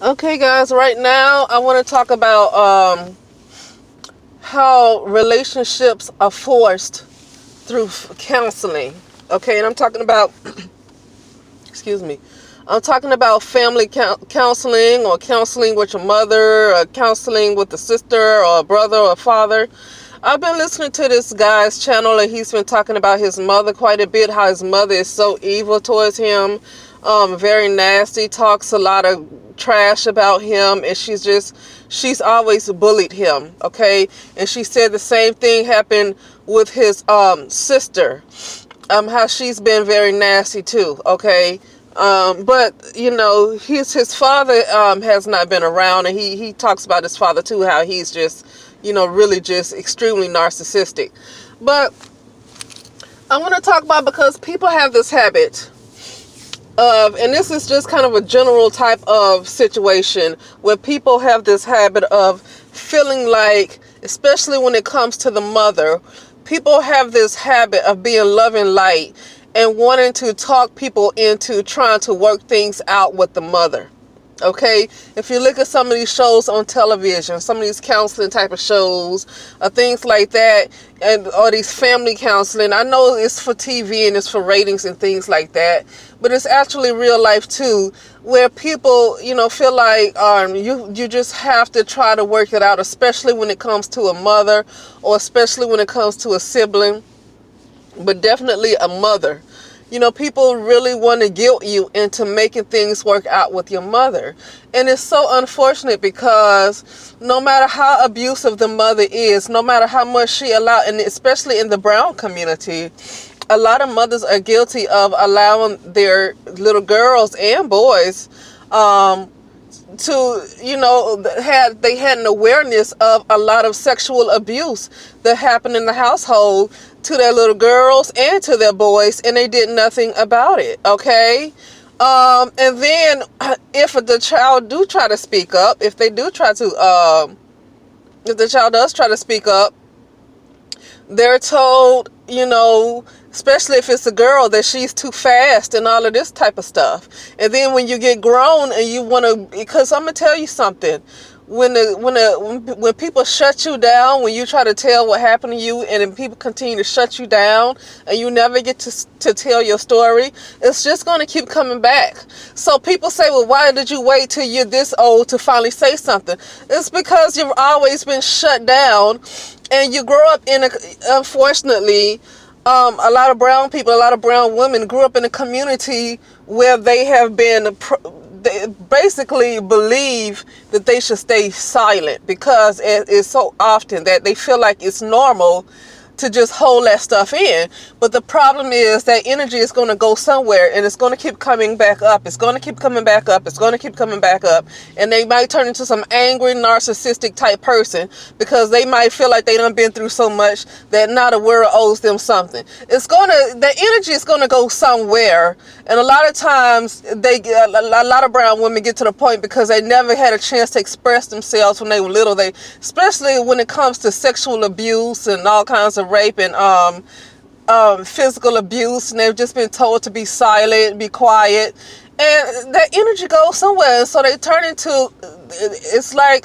Okay, guys, right now I want to talk about how relationships are forced through counseling. Okay, and I'm talking about, excuse me, I'm talking about family counseling, or counseling with your mother, or counseling with a sister or a brother or a father. I've been listening to this guy's channel, and he's been talking about his mother quite a bit, how his mother is so evil towards him, very nasty, talks a lot of trash about him, and she's always bullied him, okay? And she said the same thing happened with his sister, how she's been very nasty too, okay? But you know, his father has not been around, and he talks about his father too, how he's just, you know, really just extremely narcissistic. But I want to talk about, because people have this habit of, and this is just kind of a general type of situation where people have this habit of feeling like, especially when it comes to the mother, people have this habit of being loving light and wanting to talk people into trying to work things out with the mother. Okay, if you look at some of these shows on television, some of these counseling type of shows, things like that, and or these family counseling, I know it's for TV and it's for ratings and things like that, but it's actually real life too, where people, you know, feel like you just have to try to work it out, especially when it comes to a mother, or especially when it comes to a sibling, but definitely a mother. You know, people really want to guilt you into making things work out with your mother. And it's so unfortunate, because no matter how abusive the mother is, no matter how much she allowed, and especially in the brown community, a lot of mothers are guilty of allowing their little girls and boys to, you know, they had an awareness of a lot of sexual abuse that happened in the household to their little girls and to their boys, and they did nothing about it. Okay. And then if the child do try to speak up, if the child does try to speak up, they're told, you know, especially if it's a girl, that she's too fast and all of this type of stuff. And then when you get grown and you want to, because I'm gonna tell you something, when people shut you down, when you try to tell what happened to you, and then people continue to shut you down, and you never get to tell your story, it's just going to keep coming back. So people say, well, why did you wait till you're this old to finally say something? It's because you've always been shut down, and you grow up in unfortunately, a lot of brown people, a lot of brown women grew up in a community where they have been, they basically believe that they should stay silent, because it is so often that they feel like it's normal to just hold that stuff in. But the problem is that energy is going to go somewhere, and it's going to keep coming back up. It's going to keep coming back up. It's going to keep coming back up. And they might turn into some angry, narcissistic type person, because they might feel like they done been through so much that now the world owes them something. The energy is going to go somewhere. And a lot of times a lot of brown women get to the point, because they never had a chance to express themselves when they were little. Especially when it comes to sexual abuse and all kinds of rape and physical abuse, and they've just been told to be silent, be quiet, and that energy goes somewhere. And so they turn into, it's like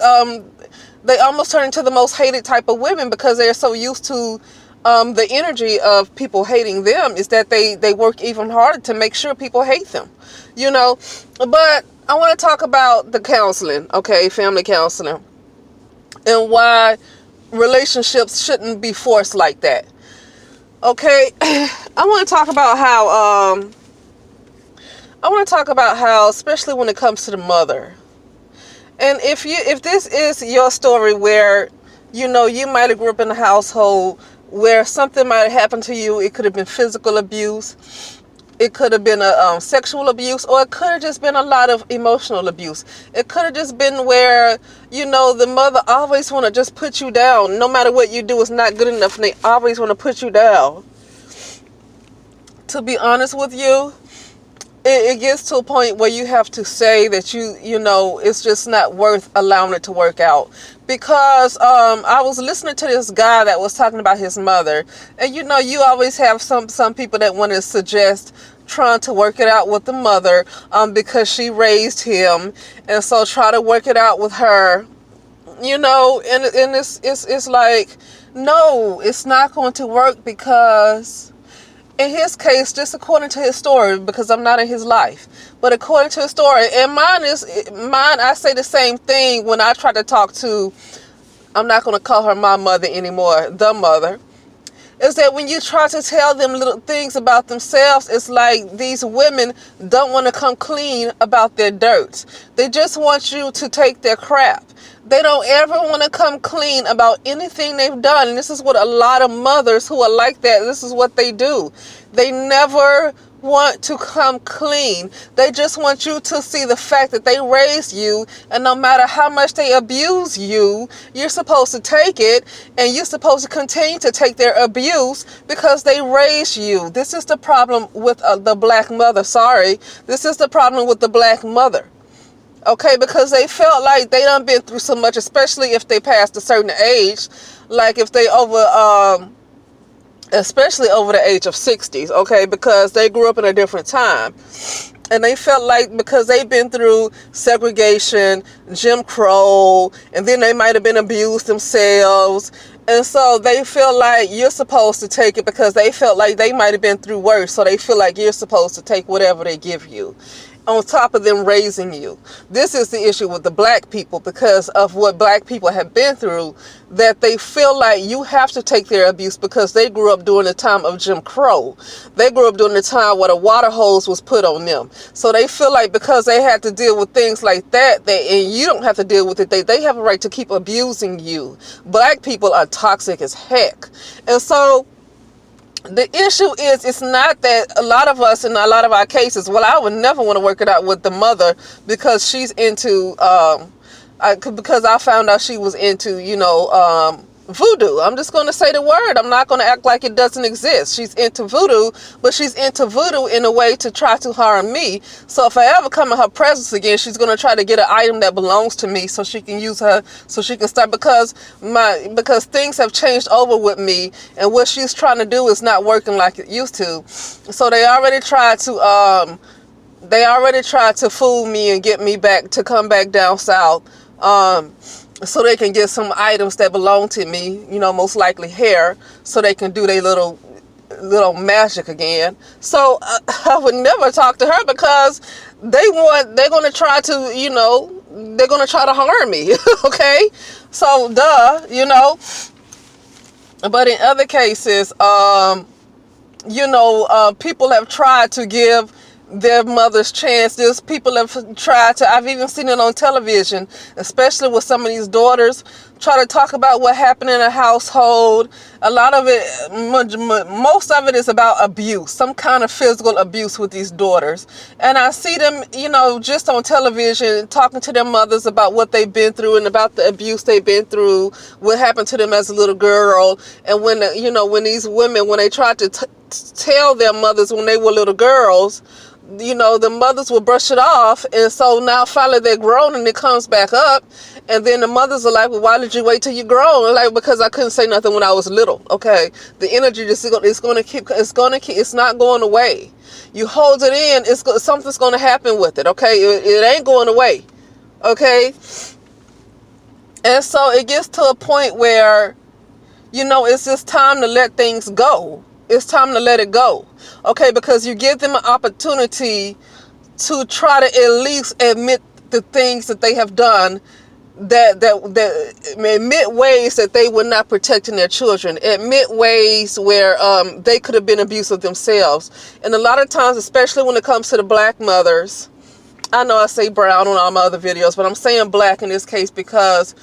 they almost turn into the most hated type of women, because they're so used to the energy of people hating them, is that they work even harder to make sure people hate them, you know. But I want to talk about the counseling, okay, family counseling, and why relationships shouldn't be forced like that. Okay, I want to talk about how especially when it comes to the mother. And if this is your story, where, you know, you might have grew up in a household where something might have happened to you. It could have been physical abuse, it could have been a sexual abuse, or it could have just been a lot of emotional abuse. It could have just been where, you know, the mother always want to just put you down. No matter what you do is not good enough, and they always want to put you down. To be honest with you, it gets to a point where you have to say that you know, it's just not worth allowing it to work out. Because I was listening to this guy that was talking about his mother, and you know, you always have some people that want to suggest trying to work it out with the mother, because she raised him, and so try to work it out with her, and it's like, no, it's not going to work, because in his case, just according to his story, because I'm not in his life, but according to his story, and mine, I say the same thing when I try to talk to, I'm not going to call her my mother anymore, the mother, is that when you try to tell them little things about themselves, it's like these women don't want to come clean about their dirt. They just want you to take their crap. They don't ever want to come clean about anything they've done. And this is what a lot of mothers who are like that, this is what they do. They never want to come clean. They just want you to see the fact that they raised you, and no matter how much they abuse you, you're supposed to take it, and you're supposed to continue to take their abuse because they raised you. This is the problem with the black mother. Sorry, this is the problem with the black mother. Okay, because they felt like they done been through so much, especially if they passed a certain age, like if they especially over the age of 60s, okay, because they grew up in a different time. And they felt like because they've been through segregation, Jim Crow, and then they might have been abused themselves. And so they feel like you're supposed to take it because they felt like they might have been through worse. So they feel like you're supposed to take whatever they give you, on top of them raising you. This is the issue with the black people, because of what black people have been through, that they feel like you have to take their abuse because they grew up during the time of Jim Crow. They grew up during the time where the water hose was put on them. So they feel like because they had to deal with things like that, and you don't have to deal with it, they have a right to keep abusing you. Black people are toxic as heck. And so the issue is, it's not that a lot of us, in a lot of our cases, well, I would never want to work it out with the mother because she's into, because I found out she was into, voodoo. I'm just going to say the word. I'm not going to act like it doesn't exist. She's into voodoo, but she's into voodoo in a way to try to harm me. So if I ever come in her presence again, she's going to try to get an item that belongs to me so she can use her, so she can start, because things have changed over with me, and what she's trying to do is not working like it used to. So they already tried to fool me and get me back to come back down south. So they can get some items that belong to me, most likely hair, so they can do their little magic again. So I would never talk to her because they're going to try to, they're going to try to harm me. Okay. So but in other cases, people have tried to give their mother's chances. People have tried to, I've even seen it on television, especially with some of these daughters, try to talk about what happened in a household. A lot of it, most of it is about abuse, some kind of physical abuse with these daughters. And I see them, just on television, talking to their mothers about what they've been through and about the abuse they've been through, what happened to them as a little girl. And when, when these women, when they tried to tell their mothers when they were little girls, the mothers will brush it off. And so now finally they're grown and it comes back up. And then the mothers are like, well, why did you wait till you're grown? Like, because I couldn't say nothing when I was little. Okay. The energy it's not going away. You hold it in, something's going to happen with it. Okay. It ain't going away. Okay. And so it gets to a point where, it's just time to let things go. It's time to let it go. Okay, because you give them an opportunity to try to at least admit the things that they have done, that admit ways that they were not protecting their children, admit ways where they could have been abusive themselves. And a lot of times, especially when it comes to the black mothers, I know I say brown on all my other videos, but I'm saying black in this case because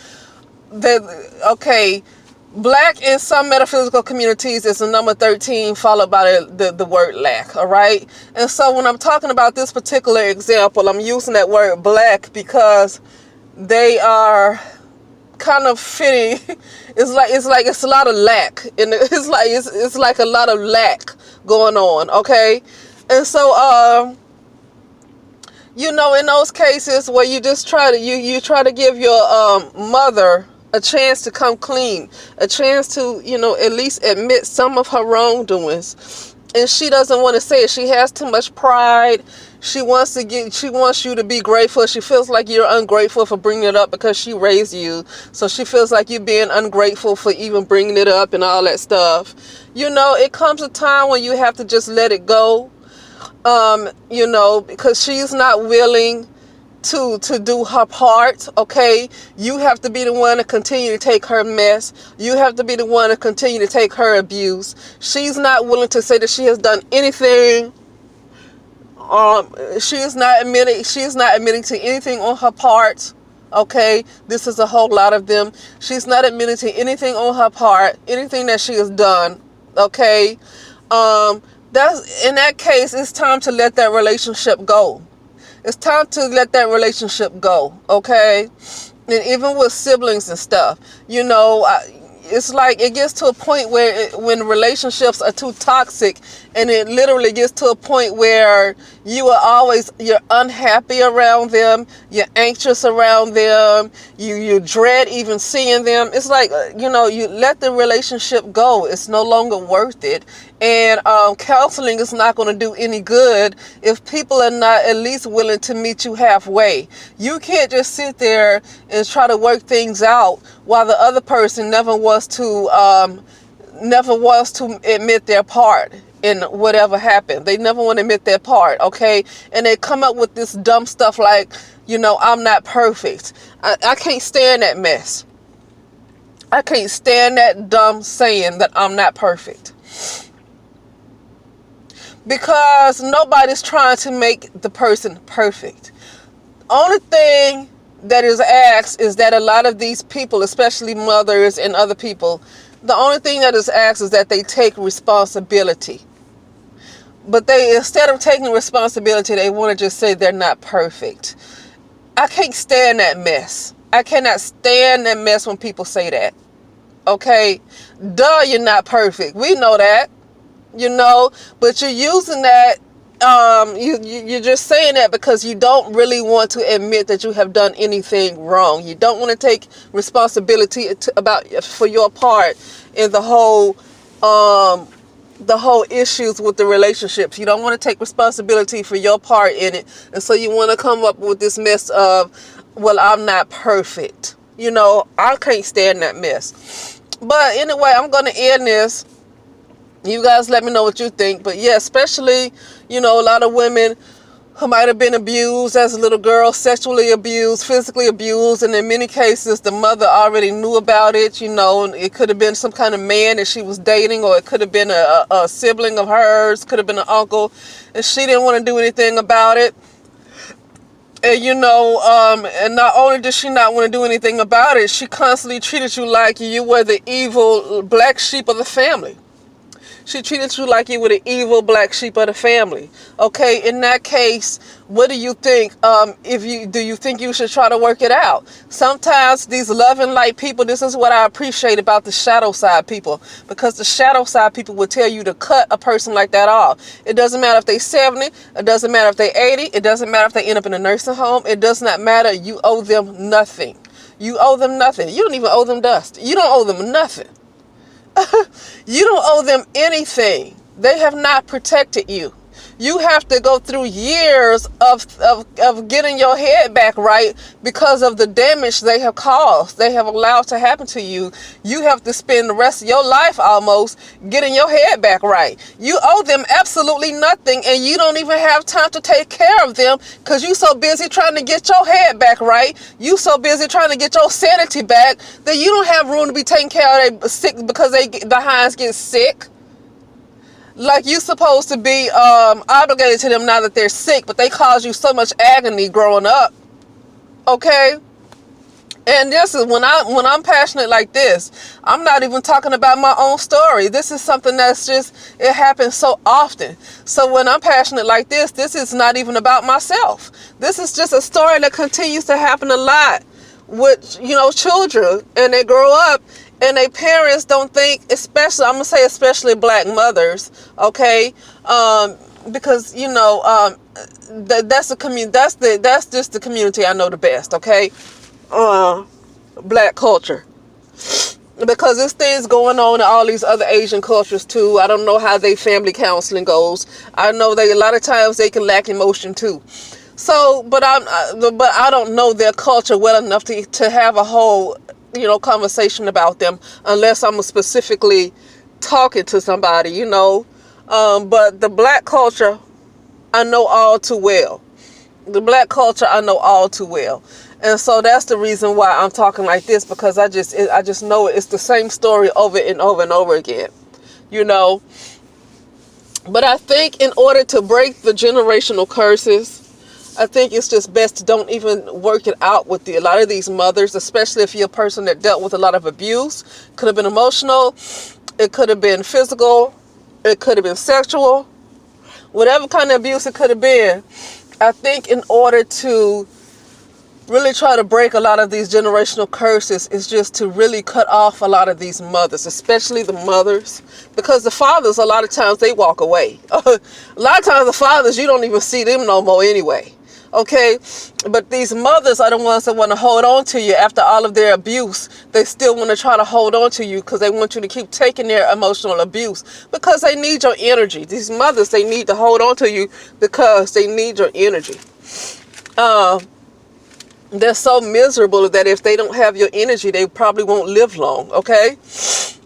black in some metaphysical communities is the number 13 followed by the word lack. All right. And so when I'm talking about this particular example, I'm using that word black because they are kind of fitting. It's a lot of lack, and it's like a lot of lack going on. Okay. And so, in those cases where you just try to give your mother a chance to come clean, a chance to, at least admit some of her wrongdoings. and she doesn't want to say it. She has too much pride. She wants you to be grateful. She feels like you're ungrateful for bringing it up because she raised you. So she feels like you're being ungrateful for even bringing it up and all that stuff. It comes a time when you have to just let it go. Because she's not willing to do her part. Okay, you have to be the one to continue to take her mess. You have to be the one to continue to take her abuse. She's not willing to say that she has done anything. She's not admitting to anything on her part. Okay, this is a whole lot of them. She's not admitting to anything on her part, anything that she has done. Okay, that's in that case. It's time to let that relationship go. It's time to let that relationship go, okay? And even with siblings and stuff, it's like it gets to a point where when relationships are too toxic, and it literally gets to a point where you're unhappy around them, you're anxious around them, you dread even seeing them. It's like, you let the relationship go. It's no longer worth it. And counseling is not going to do any good if people are not at least willing to meet you halfway. You can't just sit there and try to work things out while the other person never wants to admit their part in whatever happened. They never want to admit their part, okay? And they come up with this dumb stuff like, I'm not perfect. I can't stand that mess. I can't stand that dumb saying that I'm not perfect. Because nobody's trying to make the person perfect. Only thing that is asked is that a lot of these people, especially mothers and other people, the only thing that is asked is that they take responsibility. But instead of taking responsibility, they want to just say they're not perfect. I can't stand that mess. I cannot stand that mess when people say that. Okay? Duh, you're not perfect. We know that. But you're using that, you're just saying that because you don't really want to admit that you have done anything wrong. You don't want to take responsibility for your part in the whole issues with the relationships. You don't want to take responsibility for your part in it, and so you want to come up with this mess of, well, I'm not perfect. I can't stand that mess. But anyway, I'm going to end this. You guys let me know what you think. But yeah, especially, a lot of women who might have been abused as a little girl, sexually abused, physically abused, and in many cases the mother already knew about it. And it could have been some kind of man that she was dating, or it could have been a sibling of hers, could have been an uncle, and she didn't want to do anything about it. And and not only did she not want to do anything about it, she constantly treated you like you were the evil black sheep of the family. She treated you like you were the evil black sheep of the family. Okay, in that case, what do you think? Do you think you should try to work it out? Sometimes these love and light people, this is what I appreciate about the shadow side people, because the shadow side people will tell you to cut a person like that off. It doesn't matter if they're 70, it doesn't matter if they're 80, it doesn't matter if they end up in a nursing home, it does not matter. You owe them nothing. You owe them nothing. You don't even owe them dust. You don't owe them nothing. You don't owe them anything. They have not protected you. You have to go through years of getting your head back right because of the damage they have caused, they have allowed to happen to you. You have to spend the rest of your life almost getting your head back right. You owe them absolutely nothing, and you don't even have time to take care of them because you're so busy trying to get your head back right. You so busy trying to get your sanity back that you don't have room to be taking care of their sick because the hinds get sick. Like you supposed to be obligated to them now that they're sick, but they caused you so much agony growing up. Okay? And this is when I'm passionate like this, I'm not even talking about my own story. This is something that's just, it happens so often. So when I'm passionate like this is not even about myself. This is just a story that continues to happen a lot with, children, and they grow up and their parents don't think, especially, I'm going to say especially black mothers, okay? Because, that's the community, that's just the community I know the best, okay? Black culture. because there's things going on in all these other Asian cultures too. I don't know how they family counseling goes. I know they a lot of times they can lack emotion too. So, but I don't know their culture well enough to have a whole, conversation about them unless I'm specifically talking to somebody, But the black culture, I know all too well. The black culture, I know all too well. And so that's the reason why I'm talking like this, because I just know it's the same story over and over and over again, But I think in order to break the generational curses, I think it's just best to don't even work it out with a lot of these mothers, especially if you're a person that dealt with a lot of abuse. Could have been emotional, it could have been physical, it could have been sexual, whatever kind of abuse it could have been. I think in order to really try to break a lot of these generational curses is just to really cut off a lot of these mothers, especially the mothers, because the fathers, a lot of times they walk away. A lot of times the fathers, you don't even see them no more anyway. Okay, but these mothers are the ones that want to hold on to you after all of their abuse. They still want to try to hold on to you because they want you to keep taking their emotional abuse, because they need your energy. These mothers, they need to hold on to you because they need your energy. They're so miserable that if they don't have your energy, they probably won't live long. Okay, so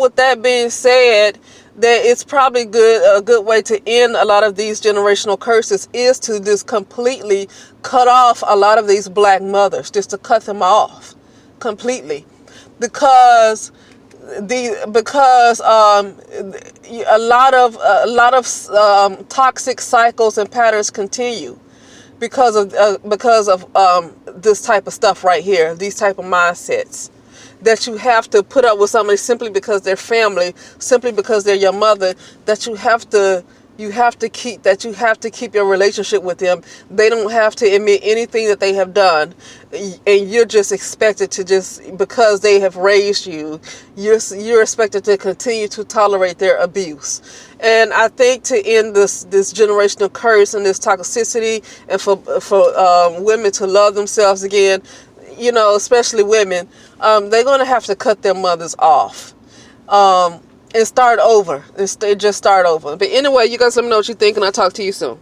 with that being said, that it's probably a good way to end a lot of these generational curses is to just completely cut off a lot of these black mothers, just to cut them off completely, because a lot of toxic cycles and patterns continue because of this type of stuff right here, these type of mindsets. That you have to put up with somebody simply because they're family, simply because they're your mother, that you have to keep your relationship with them. They don't have to admit anything that they have done, and you're just expected to because they have raised you, you're expected to continue to tolerate their abuse. And I think to end this generational curse and this toxicity, and for women to love themselves again, especially women, they're going to have to cut their mothers off and start over. Just start over. But anyway, you guys let me know what you think, and I'll talk to you soon.